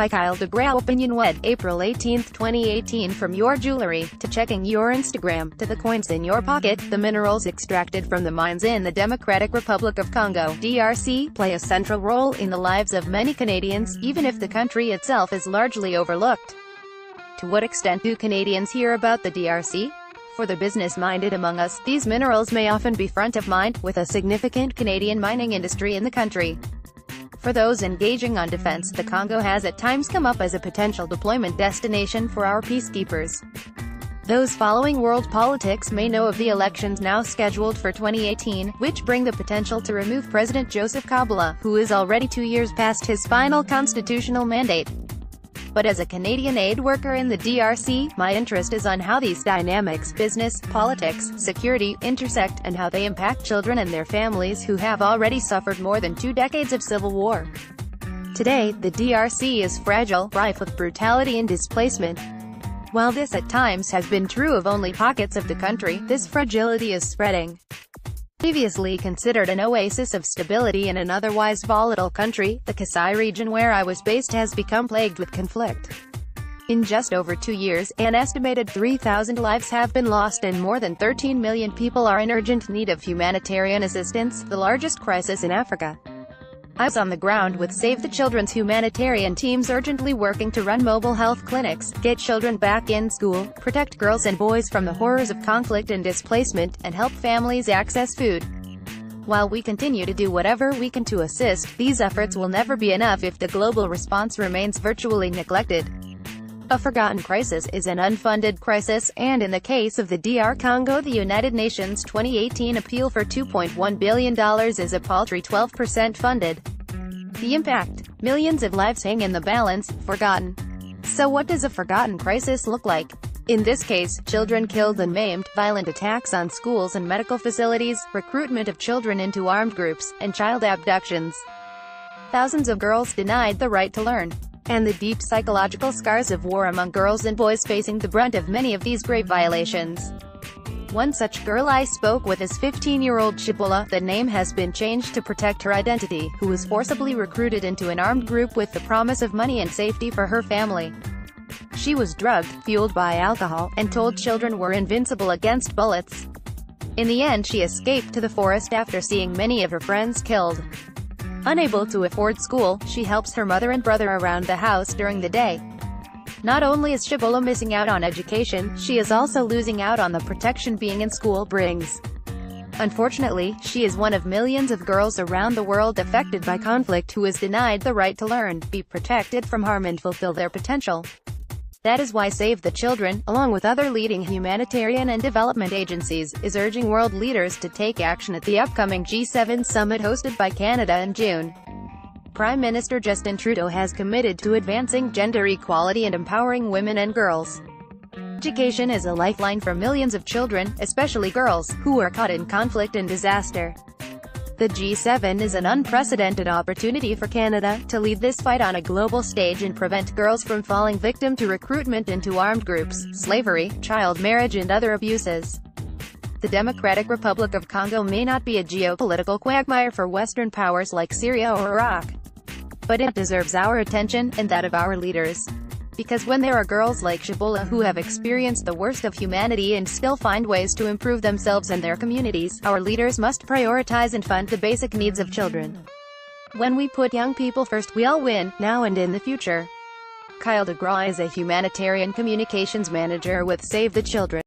by Kyle DeGraw. Opinion Wed, April 18, 2018. From your jewelry, to checking your Instagram, to the coins in your pocket, the minerals extracted from the mines in the Democratic Republic of Congo, DRC, play a central role in the lives of many Canadians, even if the country itself is largely overlooked. To what extent do Canadians hear about the DRC? For the business-minded among us, these minerals may often be front of mind, with a significant Canadian mining industry in the country. For those engaging on defense, the Congo has at times come up as a potential deployment destination for our peacekeepers. Those following world politics may know of the elections now scheduled for 2018, which bring the potential to remove President Joseph Kabila, who is already 2 years past his final constitutional mandate. But as a Canadian aid worker in the DRC, my interest is on how these dynamics, business, politics, security, intersect, and how they impact children and their families who have already suffered more than 2 decades of civil war. Today, the DRC is fragile, rife with brutality and displacement. While this at times has been true of only pockets of the country, this fragility is spreading. Previously considered an oasis of stability in an otherwise volatile country, the Kasai region where I was based has become plagued with conflict. In just over 2 years, an estimated 3,000 lives have been lost and more than 13 million people are in urgent need of humanitarian assistance, the largest crisis in Africa. I was on the ground with Save the Children's humanitarian teams urgently working to run mobile health clinics, get children back in school, protect girls and boys from the horrors of conflict and displacement, and help families access food. While we continue to do whatever we can to assist, these efforts will never be enough if the global response remains virtually neglected. A forgotten crisis is an unfunded crisis, and in the case of the DR Congo, the United Nations 2018 appeal for $2.1 billion is a paltry 12% funded. The impact? Millions of lives hang in the balance, forgotten. So what does a forgotten crisis look like? In this case, children killed and maimed, violent attacks on schools and medical facilities, recruitment of children into armed groups, and child abductions. Thousands of girls denied the right to learn. And the deep psychological scars of war among girls and boys facing the brunt of many of these grave violations. One such girl I spoke with is 15-year-old Chibola, the name has been changed to protect her identity, who was forcibly recruited into an armed group with the promise of money and safety for her family. She was drugged, fueled by alcohol, and told children were invincible against bullets. In the end, she escaped to the forest after seeing many of her friends killed. Unable to afford school, she helps her mother and brother around the house during the day. Not only is Chibola missing out on education, she is also losing out on the protection being in school brings. Unfortunately, she is one of millions of girls around the world affected by conflict who is denied the right to learn, be protected from harm and fulfill their potential. That is why Save the Children, along with other leading humanitarian and development agencies, is urging world leaders to take action at the upcoming G7 summit hosted by Canada in June. Prime Minister Justin Trudeau has committed to advancing gender equality and empowering women and girls. Education is a lifeline for millions of children, especially girls, who are caught in conflict and disaster. The G7 is an unprecedented opportunity for Canada to lead this fight on a global stage and prevent girls from falling victim to recruitment into armed groups, slavery, child marriage and other abuses. The Democratic Republic of Congo may not be a geopolitical quagmire for Western powers like Syria or Iraq. But it deserves our attention, and that of our leaders. Because when there are girls like Chibola who have experienced the worst of humanity and still find ways to improve themselves and their communities, our leaders must prioritize and fund the basic needs of children. When we put young people first, we all win, now and in the future. Kyle DeGraw is a humanitarian communications manager with Save the Children.